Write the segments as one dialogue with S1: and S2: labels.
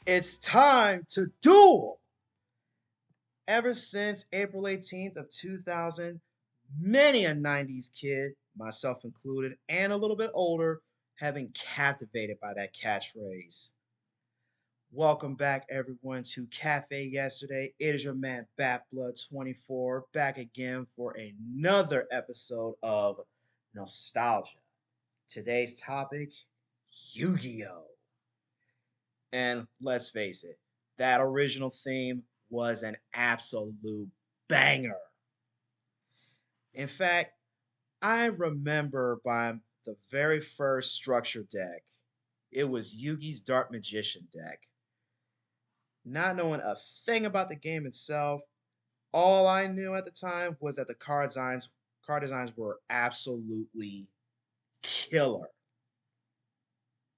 S1: It's time to duel. Ever since April 18th of 2000, many a 90s kid, myself included, and a little bit older, have been captivated by that catchphrase. Welcome back, everyone, to Cafe Yesterday. It is your man, BatBlood24, back again for another episode of Nostalgia. Today's topic, Yu-Gi-Oh! And let's face it, that original theme was an absolute banger. In fact, I remember by the very first structure deck, it was Yugi's Dark Magician deck. Not knowing a thing about the game itself, all I knew at the time was that the card designs were absolutely killer.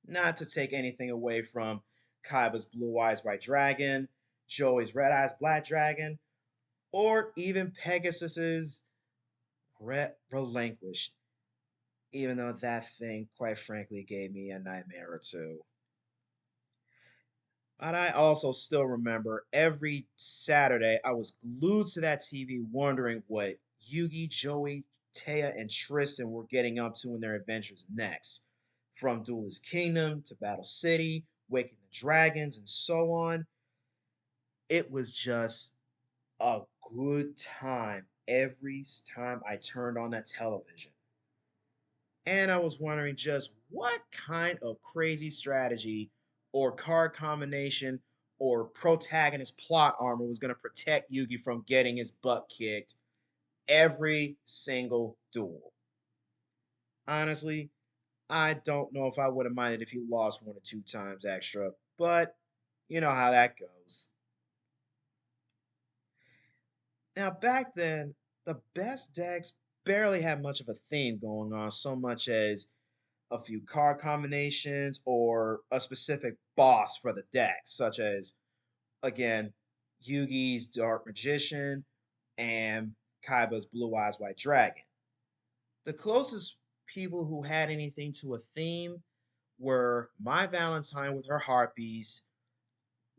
S1: Not to take anything away from Kaiba's Blue Eyes White Dragon, Joey's Red Eyes Black Dragon, or even Pegasus's Relinquished, even though that thing, quite frankly, gave me a nightmare or two. But I also still remember every Saturday I was glued to that TV wondering what Yugi, Joey, Taya, and Tristan were getting up to in their adventures next. From Duelist Kingdom to Battle City, Waking the Dragons, and so on. It was just a good time every time I turned on that television. And I was wondering just what kind of crazy strategy or card combination or protagonist plot armor was going to protect Yugi from getting his butt kicked every single duel. Honestly, I don't know if I would have minded if he lost one or two times extra, but you know how that goes. Now, back then, the best decks barely had much of a theme going on, so much as a few card combinations or a specific boss for the deck, such as, again, Yugi's Dark Magician and Kaiba's Blue Eyes White Dragon. The closest people who had anything to a theme were My Valentine with her harpies,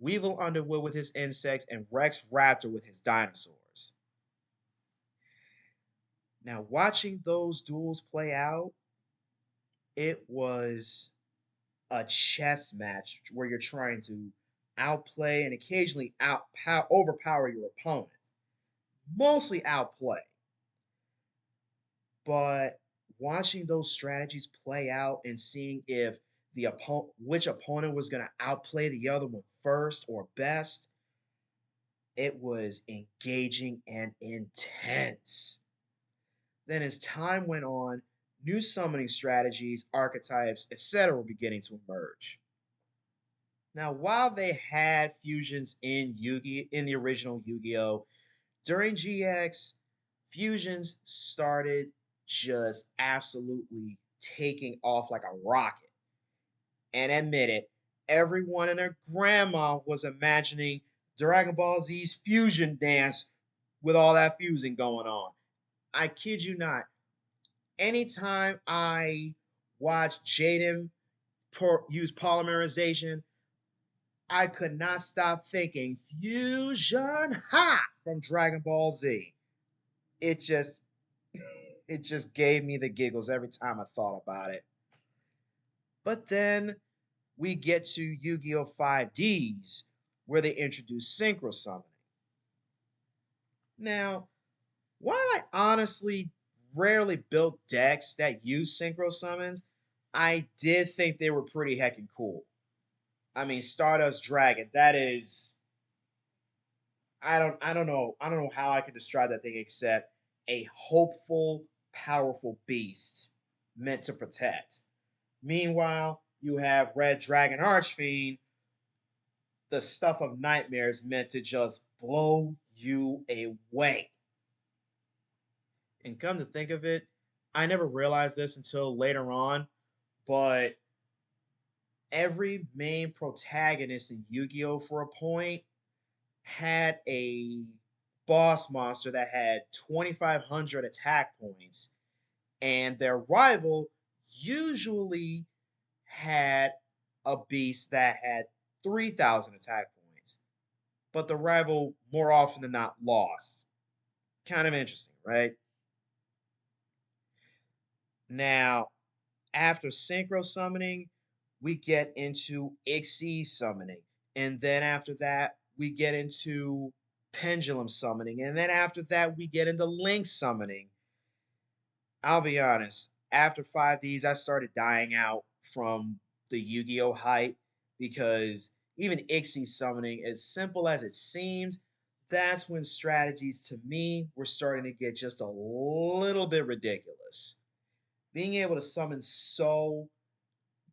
S1: Weevil Underwood with his insects, and Rex Raptor with his dinosaurs. Now, watching those duels play out, it was a chess match where you're trying to outplay and occasionally overpower your opponent. Mostly outplay. But watching those strategies play out and seeing if which opponent was going to outplay the other one first or best, it was engaging and intense. Then as time went on, new summoning strategies, archetypes, etc. were beginning to emerge. Now, while they had fusions in the original Yu-Gi-Oh, during GX, fusions started just absolutely taking off like a rocket. And admit it, everyone and their grandma was imagining Dragon Ball Z's fusion dance with all that fusing going on. I kid you not. Anytime I watch Jaden use polymerization, I could not stop thinking Fusion Ha from Dragon Ball Z. It just it just gave me the giggles every time I thought about it. But then we get to Yu-Gi-Oh! 5Ds, where they introduce synchro summoning. Now, while I honestly rarely built decks that use synchro summons, I did think they were pretty heckin' cool. I mean, Stardust Dragon, that is I don't know how I can describe that thing except a hopeful, powerful beast meant to protect. Meanwhile, you have Red Dragon Archfiend, the stuff of nightmares meant to just blow you away. And come to think of it, I never realized this until later on, but every main protagonist in Yu-Gi-Oh! For a point had a boss monster that had 2,500 attack points, and their rival usually had a beast that had 3,000 attack points, but the rival more often than not lost. Kind of interesting, right? Now, after synchro summoning, we get into Ixie summoning. And then after that, we get into pendulum summoning. And then after that, we get into link summoning. I'll be honest, after 5Ds, I started dying out from the Yu Gi Oh! Hype because even Ixie summoning, as simple as it seems, that's when strategies to me were starting to get just a little bit ridiculous. Being able to summon so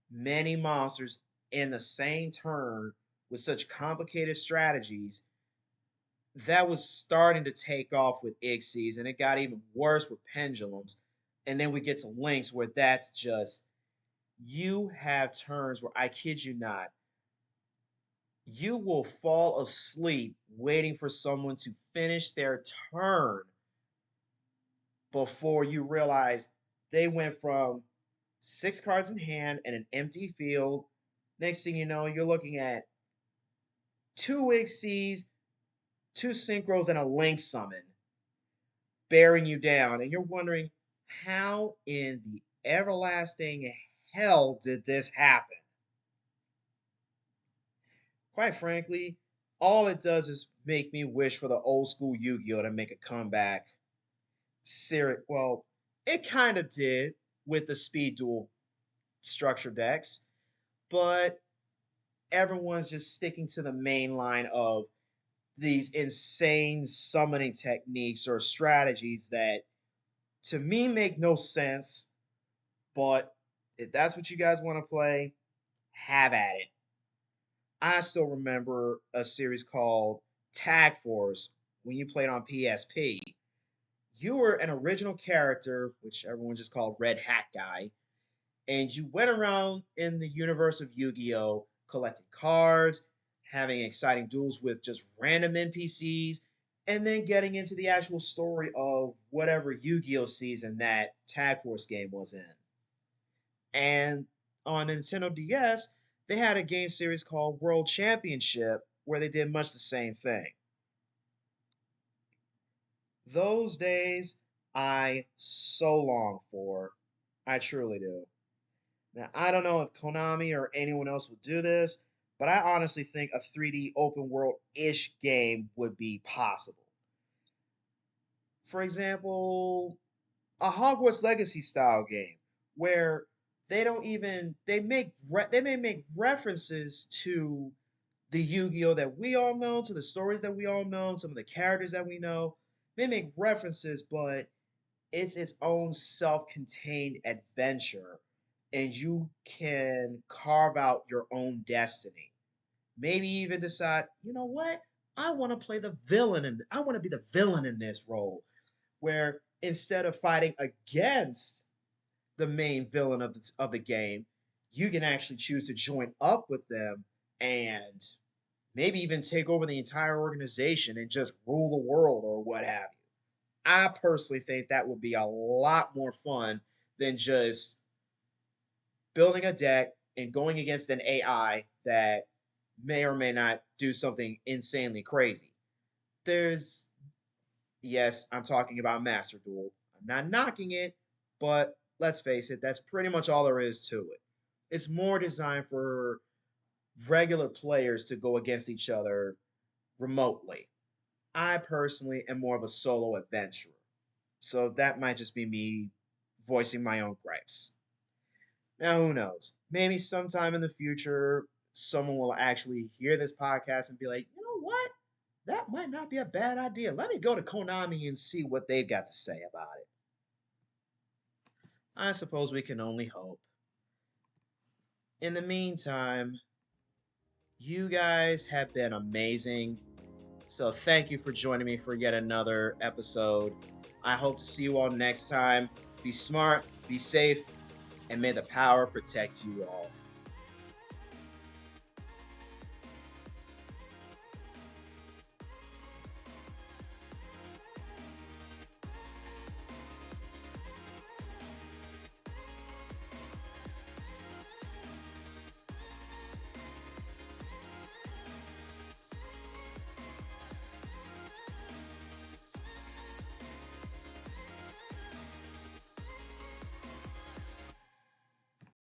S1: many monsters in the same turn with such complicated strategies, that was starting to take off with Ixies, and it got even worse with pendulums. And then we get to links where that's just you have turns where I kid you not, you will fall asleep waiting for someone to finish their turn before you realize they went from 6 cards in hand and an empty field. Next thing you know, you're looking at 2 Ixies, 2 synchros, and a link summon bearing you down. And you're wondering, how in the everlasting hell did this happen? Quite frankly, all it does is make me wish for the old school Yu Gi Oh! To make a comeback. Well, it kind of did with the speed duel structure decks, but everyone's just sticking to the main line of these insane summoning techniques or strategies that to me make no sense. But if that's what you guys want to play, have at it. I still remember a series called Tag Force when you played on PSP. You were an original character, which everyone just called Red Hat Guy, and you went around in the universe of Yu-Gi-Oh collecting cards, having exciting duels with just random NPCs, and then getting into the actual story of whatever Yu-Gi-Oh season that Tag Force game was in. And on Nintendo DS, they had a game series called World Championship where they did much the same thing. Those days I so long for. I truly do. Now, I don't know if Konami or anyone else would do this, but I honestly think a 3D open world ish game would be possible. For example, a Hogwarts Legacy style game where they don't even they may make references to the Yu-Gi-Oh that we all know, to the stories that we all know, some of the characters that we know. They make references, but it's its own self-contained adventure, and you can carve out your own destiny. Maybe even decide, you know what? I want to play the villain and I want to be the villain in this role, where instead of fighting against the main villain of the game, you can actually choose to join up with them and maybe even take over the entire organization and just rule the world or what have you. I personally think that would be a lot more fun than just building a deck and going against an AI that may or may not do something insanely crazy. There's, yes, I'm talking about Master Duel. I'm not knocking it, but let's face it, that's pretty much all there is to it. It's more designed for regular players to go against each other remotely. I personally am more of a solo adventurer. So that might just be me voicing my own gripes. Now, who knows? Maybe sometime in the future, someone will actually hear this podcast and be like, you know what? That might not be a bad idea. Let me go to Konami and see what they've got to say about it. I suppose we can only hope. In the meantime, you guys have been amazing. So thank you for joining me for yet another episode. I hope to see you all next time. Be smart, be safe, and may the power protect you all.